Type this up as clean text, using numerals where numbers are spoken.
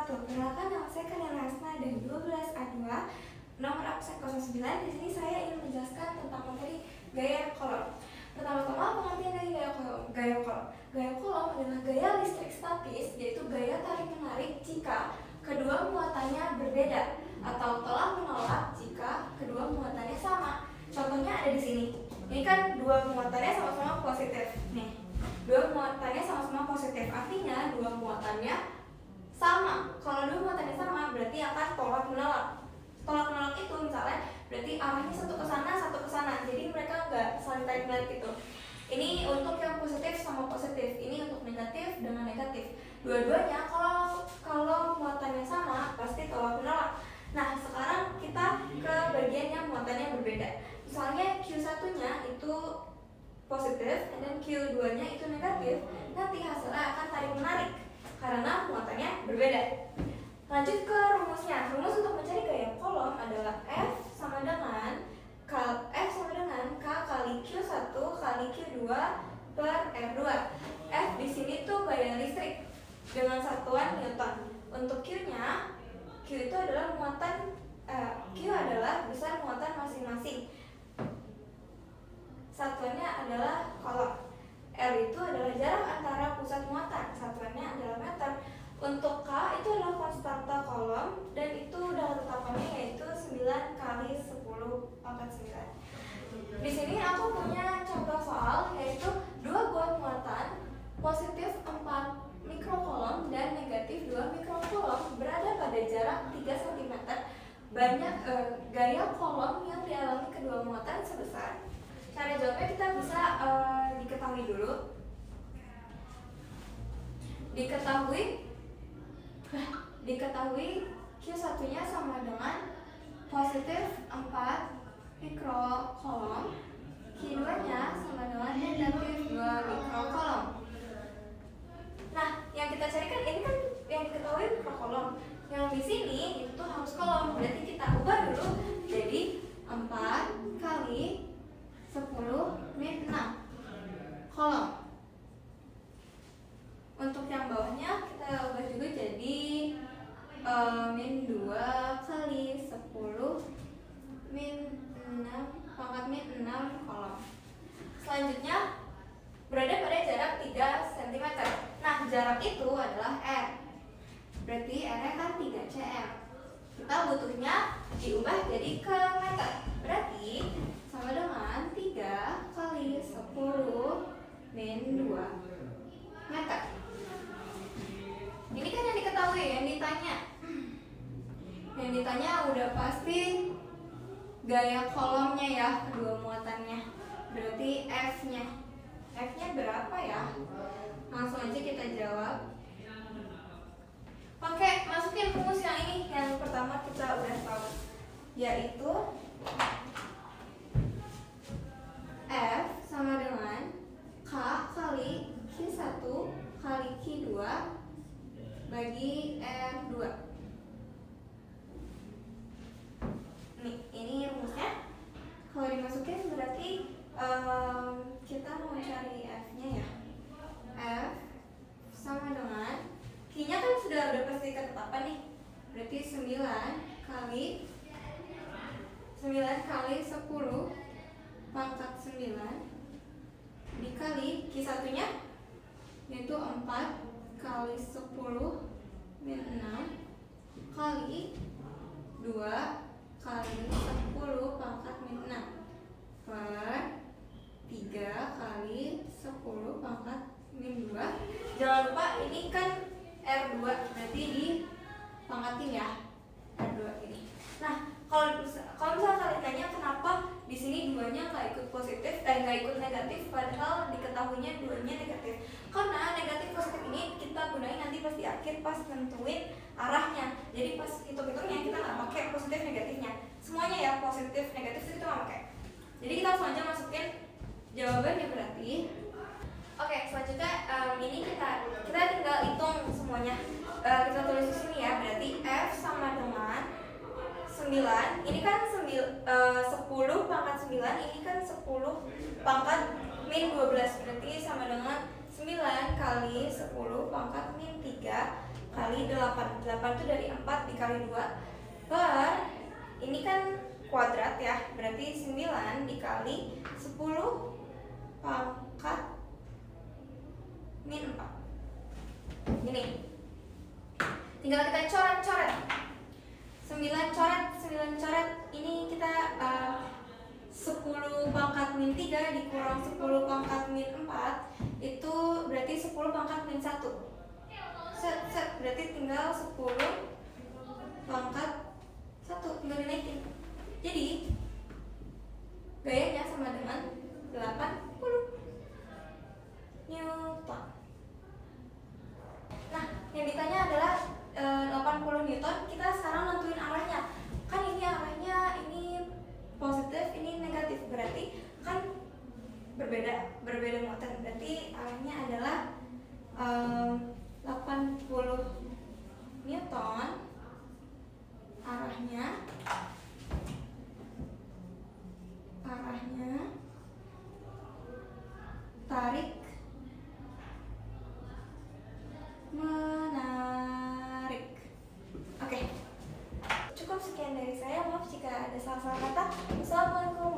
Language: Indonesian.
wabarakatuh. Perkenalkan, nama saya Kaniana Hasna dari 12A2 nomor absen 09. Di sini saya ingin menjelaskan tentang materi gaya kolom. Pertama-tama, pengertian dari gaya kolom. Gaya kolom adalah gaya listrik statis, yaitu gaya tarik-menarik jika kedua muatannya berbeda atau tolak menolak jika kedua muatannya sama. Contohnya ada di sini. Ini kan dua muatannya sama-sama positif. Nih, dua muatannya sama-sama positif, artinya dua muatannya sama. Kalau dua muatannya sama, berarti akan tolak menolak. Tolak menolak itu misalnya berarti arahnya satu ke sana, satu ke sana. Jadi mereka nggak saling tarik menarik gitu. Ini untuk yang positif sama positif. Ini untuk negatif dengan negatif. Dua-duanya kalau muatannya sama pasti tolak menolak. Nah, sekarang kita ke bagian yang muatannya berbeda. Misalnya Q1-nya itu positif dan Q2-nya itu negatif, nanti hasilnya akan tarik menarik karena muatannya berbeda. Lanjut ke rumusnya. Rumus untuk mencari gaya kolom adalah F sama dengan K kali Q1 kali Q2 per R2. F di sini tuh gaya listrik dengan satuan Newton. Untuk Q-nya, Q itu adalah muatan Q adalah besar muatan masing-masing. Satuannya adalah kolom. R itu adalah jarak antara pusat muatan. Satuannya adalah meter. Untuk K itu adalah konstanta kolom dan itu udah tetapannya yaitu 9 kali 10 pangkat 9. Di sini aku punya contoh soal yaitu dua buah muatan positif 4 mikrokolom dan negatif 2 mikrokolom berada pada jarak 3 cm. Banyak gaya kolom yang dialami kedua muatan sebesar. Cara jawabnya kita bisa diketahui dulu. Diketahui Q1-nya sama dengan positif 4 mikrokolom, Q2-nya sama dengan negatif 2 mikrokolom. Nah, yang kita carikan ini kan yang diketahui mikrokolom. Yang di sini itu harus kolom. Berarti kita ubah dulu jadi 4 kali 10 min 6 kolom. Untuk yang bawahnya kita ubah juga jadi min 2 kali 10 min 6 pangkat min 6 kolom. Selanjutnya berada pada jarak 3 cm. Nah, jarak itu adalah R. Berarti R-nya kan 3 cm. Kita butuhnya diubah jadi ke meter. Berarti sama dengan 3 kali 10 min 2 meter. Ini kan yang diketahui, yang ditanya. Yang ditanya udah pasti gaya kolomnya ya, kedua muatannya. Berarti F-nya. F-nya berapa ya? Langsung aja kita jawab. Oke, masukin rumus yang ini. Yang pertama kita udah tahu, yaitu F sama dengan K kali Q1 kali Q2 bagi R2. Nih, ini rumusnya. Kalau dimasukin berarti kita mau cari F-nya ya. F sama dengan Q-nya kan udah pasti ketetapan nih. Berarti 9 kali 10 pangkat 9 dikali Q1-nya yaitu 4 kali 10 min 6 kali 2 kali 10 pangkat min 6 per 3 kali 10 pangkat min 2. Jangan lupa ini kan R2, berarti dipangkatin ya R2 ini. Nah, kalau misalnya kalian tanya kenapa di sini duanya nggak ikut positif dan nggak ikut negatif, padahal diketahuinya duanya negatif. Karena negatif positif ini kita gunain nanti pas di akhir pas nentuin arahnya. Jadi pas hitung-hitungnya kita nggak pakai positif negatifnya. Semuanya ya positif negatif itu kita nggak pakai. Jadi kita langsung aja masukin jawabannya berarti. Oke, selanjutnya ini kita tinggal hitung semuanya. Kita tulis di sini ya, berarti F sama dengan 9, ini kan 10 pangkat 9, ini kan 10 pangkat min 12, berarti sama dengan 9 kali 10 pangkat min 3 dikali 8. 8 itu dari 4 dikali 2 per, ini kan kuadrat ya, berarti 9 dikali 10 pangkat min 4. Ini tinggal kita coret-coret 9 coret. Ini kita 10 pangkat min 3 dikurang 10 pangkat min 4 itu berarti 10 pangkat min 1. Berarti tinggal 10 pangkat 1, tinggal dinaikin. Jadi gayanya sama dengan 80 Newton. Nah, yang ditanya adalah 80 Newton. Kita sekarang nentuin arahnya. Kan ini arahnya ini positif, ini negatif. Berarti kan berbeda muatan. Berarti arahnya adalah 80 Newton. Arahnya tarik menarik. Oke. Cukup sekian dari saya. Maaf jika ada salah-salah kata. Wassalamualaikum